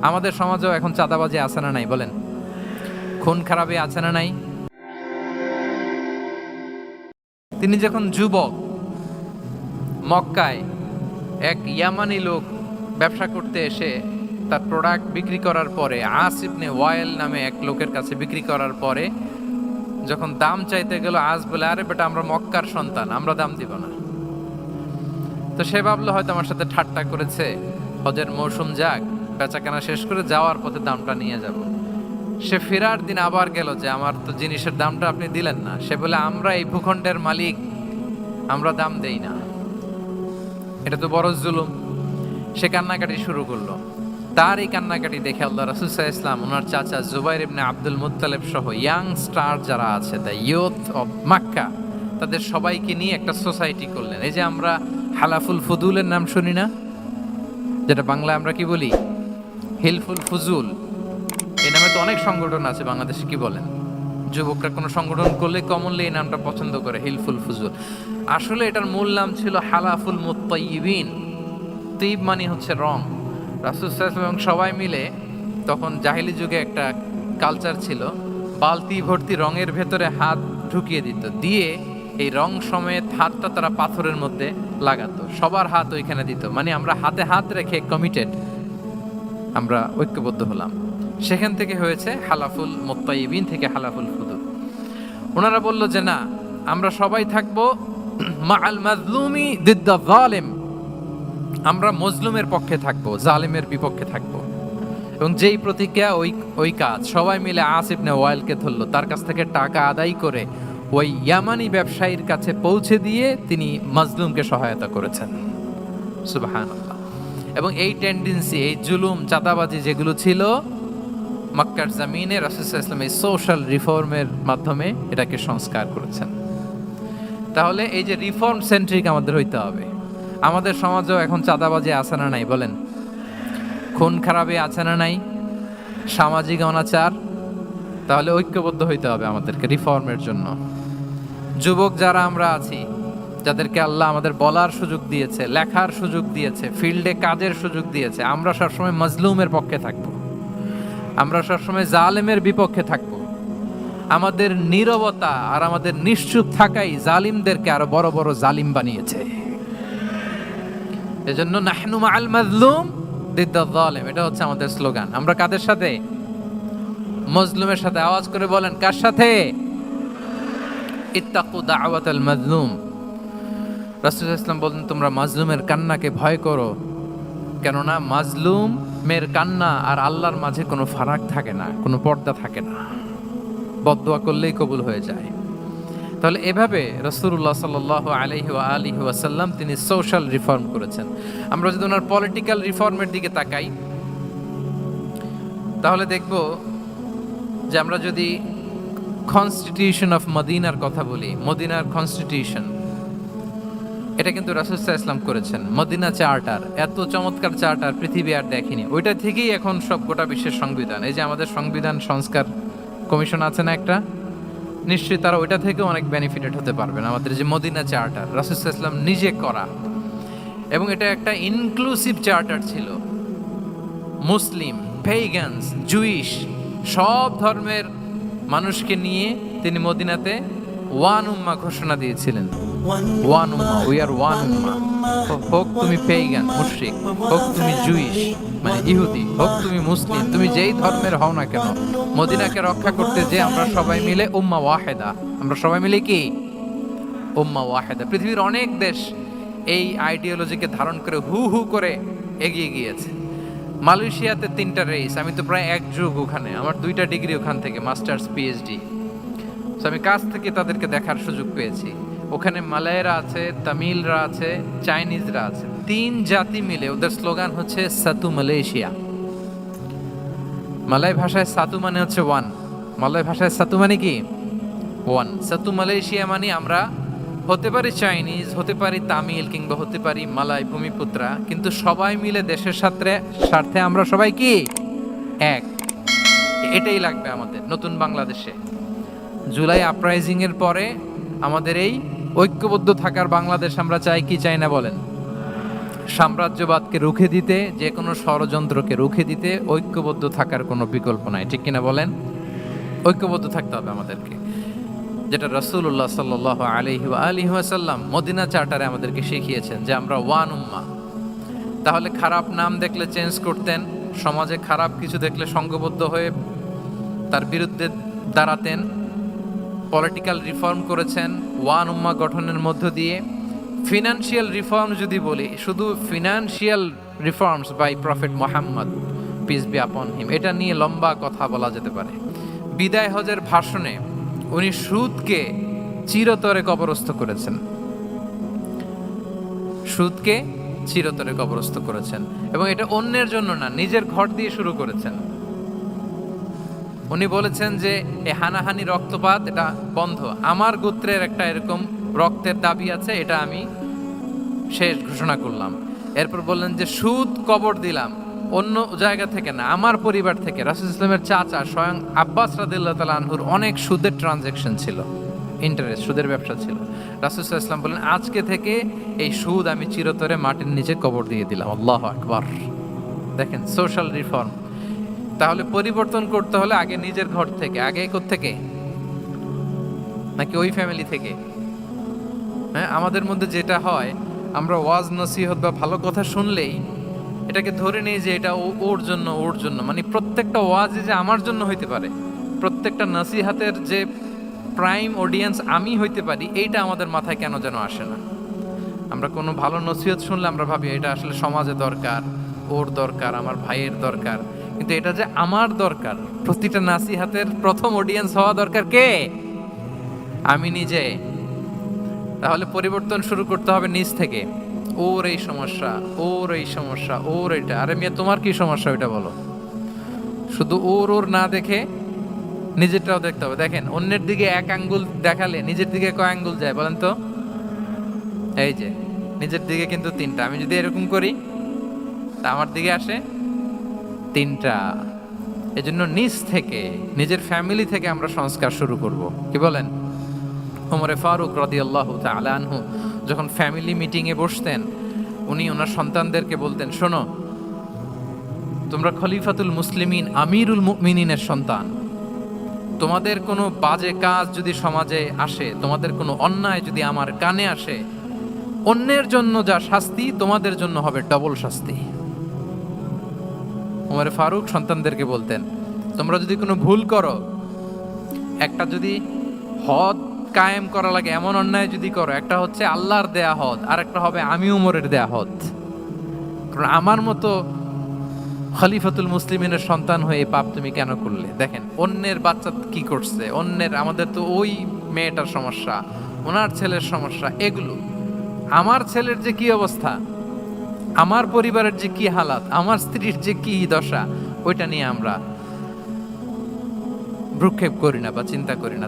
আমাদের সমাজেও এখন চাঁদাবাজি আছে না নাই বলেন? খুন খারাপি আছে না নাই? তিনি যখন যুবক, মক্কায় এক ইয়ামানি লোক ব্যবসা করতে এসে তার প্রোডাক্ট বিক্রি করার পরে, আস ইবনে ওয়াইল নামে এক লোকের কাছে বিক্রি করার পরে যখন দাম চাইতে গেল, আস বলে, আরে বেটা, আমরা মক্কার সন্তান, আমরা দাম দিব না। তো সে ভাবলো হয়তো আমার সাথে ঠাট্টা করেছে, হজের মৌসুম যাক, বেচাকেনা শেষ করে যাওয়ার পথে দামটা নিয়ে যাব। সে ফেরার দিন আবার গেল যে আমার তো জিনিসের দামটা আপনি দিলেন না। সে বলে, আমরা এই ভূখণ্ডের মালিক, আমরা দাম দেই না। এটা তো বড় জুলুম। সে কান্নাকাটি শুরু করলো। তার এই কান্নাকাটি দেখে আল্লাহ রাসূল সাল্লাল্লাহু আলাইহি ওয়াসাল্লাম, ওনার চাচা জুবাইর ইবনে আব্দুল মুত্তালিব সহ ইয়াং স্টার যারা আছে, দ্য ইয়ুথ অফ মক্কা, তাদের সবাইকে নিয়ে একটা সোসাইটি করলেন। এই যে আমরা হালাফুল ফুদুলের নাম শুনি না, যেটা বাংলায় আমরা কি বলি, হিলফুল ফুজুল। এই নামে তো অনেক সংগঠন আছে বাংলাদেশে, কি বলেন? যুবকরা কোনো সংগঠন করলে কমনলি এই নামটা পছন্দ করে, হিলফুল ফুজুল। আসলে এটার মূল নাম ছিল হালাফুল মুত্তাইয়িবিন। তিব মানে হচ্ছে রং। রাসূল সাল্লাল্লাহু আলাইহি ওয়াসাল্লাম সবাই মিলে, তখন জাহিলি যুগে একটা কালচার ছিল, বালতি ভর্তি রঙের ভেতরে হাত ঢুকিয়ে দিত, দিয়ে এই রং সমেত হাতটা তারা পাথরের মধ্যে লাগাতো, সবার হাত ওইখানে দিত। মানে আমরা হাতে হাত রেখে কমিটেড, আমরা ঐক্যবদ্ধ হলাম। সেখান থেকে হয়েছে হালাফুল মুত্তাইয়িবিন, থেকে হালাফুল ফুদুল। ওনারা বলল যে না, আমরা সবাই থাকবো মাআল মাজলুমি দিদ্দা যালিম, আমরা মজলুমের পক্ষে থাকবো, জালিমের বিপক্ষে থাকবো। এবং যেই প্রতিজ্ঞা ওই কাজ, সবাই মিলে আস ইবনে ওয়াইলকে ধরলো, তার কাছ থেকে টাকা আদায় করে ওই ইয়ামানি ব্যবসায়ীর কাছে পৌঁছে দিয়ে তিনি মাজলুমকে সহায়তা করেছেন। সুবহানাল্লাহ। এবং এই টেন্ডেন্সি, এই জুলুম, চাঁদাবাজি যেগুলো ছিল মক্কার জমিনে, রাসূল সাল্লাল্লাহু আলাইহি ওয়াসাল্লাম এই সোশ্যাল রিফর্মের মাধ্যমে এটাকে সংস্কার করেছেন। তাহলে এই যে রিফর্ম সেন্ট্রিক আমাদের হইতে হবে। আমাদের সমাজেও এখন চাঁদাবাজি আছে না নাই বলেন? খুন খারাপি আছে না নাই? সামাজিক অনাচার। তাহলে ঐক্যবদ্ধ হইতে হবে আমাদেরকে রিফর্মের জন্য। যুবক যারা আমরা আছি, যাদেরকে আল্লাহ আমাদের বলার সুযোগ দিয়েছে, লেখার সুযোগ দিয়েছে, ফিল্ডে কাজের সুযোগ দিয়েছে, আমরা সবসময় মাজলুমের পক্ষে থাকবো, আমরা সবসময় জালেমের বিপক্ষে থাকবো। আমাদের নীরবতা আর আমাদের নিশ্চুপ থাকাই জালিমদেরকে আরো বড় বড় জালিম বানিয়েছে। এজন্য নাহনু মাআল মাজলুম দিদ্দা যালিম, এটা হচ্ছে আমাদের স্লোগান। আমরা কাদের সাথে? মজলুমের সাথে। আওয়াজ করে বলেন, কার সাথে? ইত্তাকু দাওয়াতাল মাজলুম। রাসূলুল্লাহ সাল্লাল্লাহু আলাইহি ওয়াসাল্লাম বলেন, তোমরা মাজলুমের কান্নাকে ভয় করো, কেননা মাজলুমের কান্না আর আল্লাহর মাঝে কোনো ফারাক থাকে না, কোনো পর্দা থাকে না, বদদোয়া করলেই কবুল হয়ে যায়। তাহলে এভাবে রাসূলুল্লাহ সাল্লাল্লাহু আলাইহি ওয়া আলিহি ওয়াসাল্লাম তিনি সোশ্যাল রিফর্ম করেছেন। আমরা যদি ওনার পলিটিক্যাল রিফর্মের দিকে তাকাই, তাহলে দেখব যে আমরা যদি কনস্টিটিউশন অফ মদিনার কথা বলি, মদিনার কনস্টিটিউশন, এটা কিন্তু রাসূল সাল্লাল্লাহু আলাইহি ওয়াসাল্লাম করেছেন। মদিনা চার্টার, এত চমৎকার চার্টার পৃথিবী আর দেখেনি। ওইটা থেকেই এখন সব গোটা বিশ্বের সংবিধান। এই যে আমাদের সংবিধান সংস্কার কমিশন আছে না একটা, নিশ্চয়ই তারা ওইটা থেকে অনেক বেনিফিটেড হতে পারবেন। আমাদের যে মদিনা চার্টার, রাসূল সাল্লাল্লাহু আলাইহি ওয়াসাল্লাম নিজে করা, এবং এটা একটা ইনক্লুসিভ চার্টার ছিল। মুসলিম, পেগানস, জুইশ, সব ধর্মের মানুষকে নিয়ে তিনি মদিনাতে ওয়ান উম্মাহ ঘোষণা দিয়েছিলেন। ওয়ান উম্মাহ, উই আর ওয়ান উম্মাহ। হোক তুমি পেগান, মুশরিক, হোক তুমি জুইশ মানে ইহুদি, হোক তুমি মুসলিম, তুমি যেই ধর্মের হও না কেন, মদিনাকে রক্ষা করতে যে আমরা সবাই মিলে উম্মাহ ওয়াহিদা, আমরা সবাই মিলে কি উম্মাহ ওয়াহিদা। পৃথিবীর অনেক দেশ এই আইডিওলজিকে ধারণ করে হু হু করে এগিয়ে গিয়েছে। মালয়েশিয়াতে 3টা রেস, আমি তো প্রায় এক যুগ ওখানে, আমার 2টা ডিগ্রি ওখান থেকে, মাস্টার্স পিএইচডি। আমি কাছ থেকে তাদেরকে দেখার সুযোগ পেয়েছি। ওখানে মালয়েরা আছে, তামিলরা আছে, চাইনিজরা আছে, 3 জাতি মিলে ওদের স্লোগান হচ্ছে সাতু মালয়েশিয়া। মালয় ভাষায় সাতু মানে হচ্ছে ওয়ান, মালয় ভাষায় সাতু মানে কি ওয়ান। সাতু মালয়েশিয়া মানে আমরা হতে পারি চাইনিজ, হতে পারি তামিল, কিংবা হতে পারি মালয় ভূমিপুত্রা, কিন্তু সবাই মিলে দেশের স্বার্থে আমরা সবাই কি এক। এটাই লাগবে আমাদের নতুন বাংলাদেশে। জুলাই আপরাইজিং এর পরে আমাদের এই ঐক্যবদ্ধ থাকার বাংলাদেশ আমরা চাই কি চাই না বলেন? সাম্রাজ্যবাদকে রুখে দিতে, যে কোনো ষড়যন্ত্রকে রুখে দিতে ঐক্যবদ্ধ থাকার কোনো বিকল্প নাই, ঠিক কিনা বলেন? ঐক্যবদ্ধ থাকতে হবে আমাদেরকে, যেটা রাসূলুল্লাহ সাল্লাল্লাহু আলাইহি ওয়াসাল্লাম মদিনা চার্টারে আমাদেরকে শিখিয়েছেন যে আমরা ওয়ান উম্মাহ। তাহলে খারাপ নাম দেখলে চেঞ্জ করতেন, সমাজে খারাপ কিছু দেখলে সংঘবদ্ধ হয়ে তার বিরুদ্ধে দাঁড়াতেন, পলিটিক্যাল রিফর্ম করেছেন ওয়ান উম্মাহ গঠনের মধ্য দিয়ে। ফিনান্সিয়াল রিফর্ম যদি বলি, শুধু financial reforms by prophet Muhammad peace be upon him, এটা নিয়ে লম্বা কথা বলা যেতে পারে। বিদায় হজের ভাষণে উনি সুদকে চিরতরে কবরস্থ করেছেন, সুদকে চিরতরে কবরস্থ করেছেন, এবং এটা অন্যের জন্য না, নিজের ঘর দিয়ে শুরু করেছেন। উনি বলেছেন যে এই হানাহানি রক্তপাত এটা বন্ধ, আমার গোত্রের একটা এরকম রক্তের দাবি আছে, এটা আমি শেষ ঘোষণা করলাম। এরপর বললেন যে সুদ কবর দিলাম, অন্য জায়গা থেকে না, আমার পরিবার থেকে। রাসূল ইসলামের চাচা স্বয়ং আব্বাস রাদিয়াল্লাহু তাআলা আনহুর অনেক সুদের ট্রানজাকশন ছিল, ইন্টারেস্ট, সুদের ব্যবসা ছিল। রাসূল সাল্লাল্লাহু আলাইহি ওয়াসাল্লাম বলেন আজকে থেকে এই সুদ আমি চিরতরে মাটির নিচে কবর দিয়ে দিলাম। আল্লাহু আকবার। দেখেন সোশ্যাল রিফর্ম। তাহলে পরিবর্তন করতে হলে আগে নিজের ঘর থেকে, আগে কোত্থেকে? নাকি ওই ফ্যামিলি থেকে? হ্যাঁ, আমাদের মধ্যে যেটা হয়, আমরা ওয়াজ নসিহত বা ভালো কথা শুনলেই এটাকে ধরে নেই যে এটা ওর জন্য, ওর জন্য, মানে প্রত্যেকটা ওয়াজে যে আমার জন্য হইতে পারে, প্রত্যেকটা নসিহাতের যে প্রাইম অডিয়েন্স আমি হইতে পারি, এইটা আমাদের মাথায় কেন যেন আসে না। আমরা কোনো ভালো নসিহত শুনলে আমরা ভাবি এটা আসলে সমাজে দরকার, ওর দরকার, আমার ভাইয়ের দরকার, কিন্তু এটা যে আমার দরকার, প্রতিটা নাসিহাতের প্রথম অডিয়েন্স হওয়া দরকার কে? আমি নিজে। তাহলে পরিবর্তন শুরু করতে হবে নিজ থেকে। ওর এই সমস্যা, ওর এই সমস্যা, ওর এটা, আরে মিয়া তোমার কি সমস্যা ওইটা বলো। শুধু ওর ওর না দেখে নিজেরটাও দেখতে হবে। দেখেন অন্যের দিকে এক আঙ্গুল দেখালে নিজের দিকে কয় আঙ্গুল যায় বলেন তো? এই যে নিজের দিকে কিন্তু তিনটা। আমি যদি এরকম করি তা আমার দিকে আসে তিনটা। এজন্য নিজ থেকে, নিজের ফ্যামিলি থেকে আমরা সংস্কার শুরু করব। কি বলেন? ওমরে ফারুক রাদিয়াল্লাহু তাআলা আনহু যখন ফ্যামিলি মিটিংয়ে বসতেন, উনি ওনার সন্তানদেরকে বলতেন, শোনো, তোমরা খলিফাতুল মুসলিমিন, আমিরুল মুমিনিনের সন্তান। তোমাদের কোনো বাজে কাজ যদি সমাজে আসে, তোমাদের কোনো অন্যায় যদি আমার কানে আসে, অন্যের জন্য যা শাস্তি তোমাদের জন্য হবে ডবল শাস্তি। ওমরে ফারুক সন্তানদেরকে বলতেন, তোমরা যদি কোনো ভুল করো, একটা যদি হদ কায়েম করা লাগে এমন অন্যায় যদি করো, একটা হচ্ছে আল্লাহর দেয়া হদ, আর একটা হবে আমি উমরের দেয়া হদ। কারণ আমার মতো খলিফাতুল মুসলিমিনের সন্তান হয়ে পাপ তুমি কেন করলে? দেখেন অন্যের বাচ্চা কি করছে, অন্যের, আমাদের তো ওই মেয়েটার সমস্যা, ওনার ছেলের সমস্যা, এগুলো আমার ছেলের যে কি অবস্থা, আমার পরিবারের যে কি হালাত, আমার স্ত্রীর যে কি দশা, ওইটা নিয়ে আমরা ভ্রুক্ষেপ করি না বা চিন্তা করি না।